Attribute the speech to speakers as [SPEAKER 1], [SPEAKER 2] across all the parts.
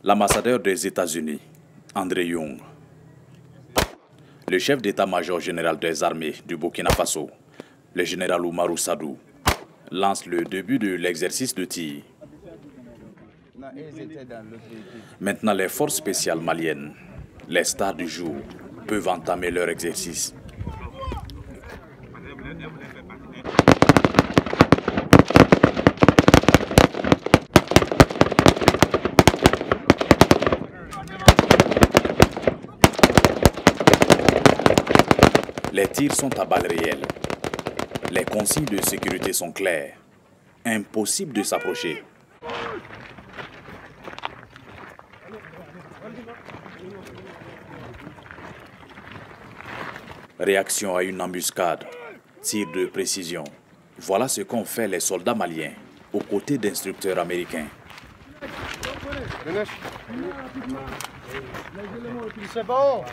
[SPEAKER 1] L'ambassadeur des États-Unis, André Young, le chef d'état-major général des armées du Burkina Faso, le général Oumarou Sadou, lance le début de l'exercice de tir. Maintenant, les forces spéciales maliennes, les stars du jour, peuvent entamer leur exercice. Les tirs sont à balles réelles. Les consignes de sécurité sont claires. Impossible de s'approcher. Réaction à une embuscade. Tir de précision. Voilà ce qu'ont fait les soldats maliens aux côtés d'instructeurs américains.
[SPEAKER 2] C'est bon.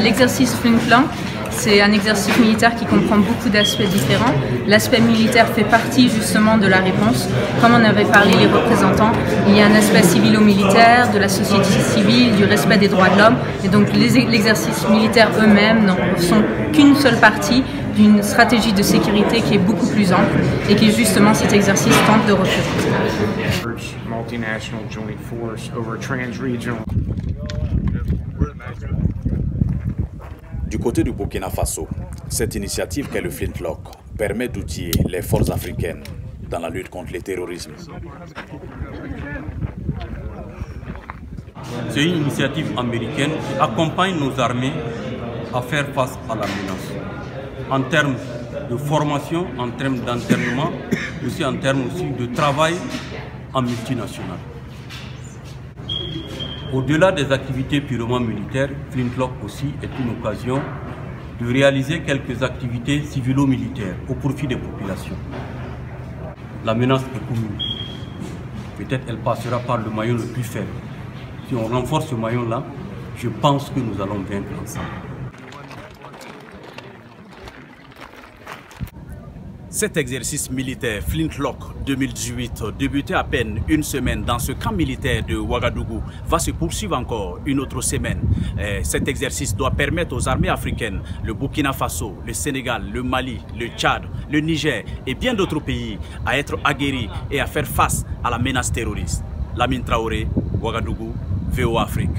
[SPEAKER 3] L'exercice Flintlock, c'est un exercice militaire qui comprend beaucoup d'aspects différents. L'aspect militaire fait partie justement de la réponse. Comme on avait parlé les représentants, il y a un aspect civilo-militaire, de la société civile, du respect des droits de l'homme. Et donc l'exercice militaire eux-mêmes ne sont qu'une seule partie d'une stratégie de sécurité qui est beaucoup plus ample et qui justement cet exercice tente de représenter.
[SPEAKER 1] Du côté du Burkina Faso, cette initiative qu'est le Flintlock permet d'outiller les forces africaines dans la lutte contre le terrorisme.
[SPEAKER 4] C'est une initiative américaine qui accompagne nos armées à faire face à la menace. En termes de formation, en termes d'entraînement, aussi en termes aussi de travail en multinational. Au-delà des activités purement militaires, Flintlock aussi est une occasion de réaliser quelques activités civilo-militaires au profit des populations. La menace est commune. Peut-être elle passera par le maillon le plus faible. Si on renforce ce maillon-là, je pense que nous allons vaincre ensemble.
[SPEAKER 1] Cet exercice militaire Flintlock 2018, débuté à peine une semaine dans ce camp militaire de Ouagadougou, va se poursuivre encore une autre semaine. Cet exercice doit permettre aux armées africaines, le Burkina Faso, le Sénégal, le Mali, le Tchad, le Niger et bien d'autres pays à être aguerris et à faire face à la menace terroriste. Lamine Traoré, Ouagadougou, VOA Afrique.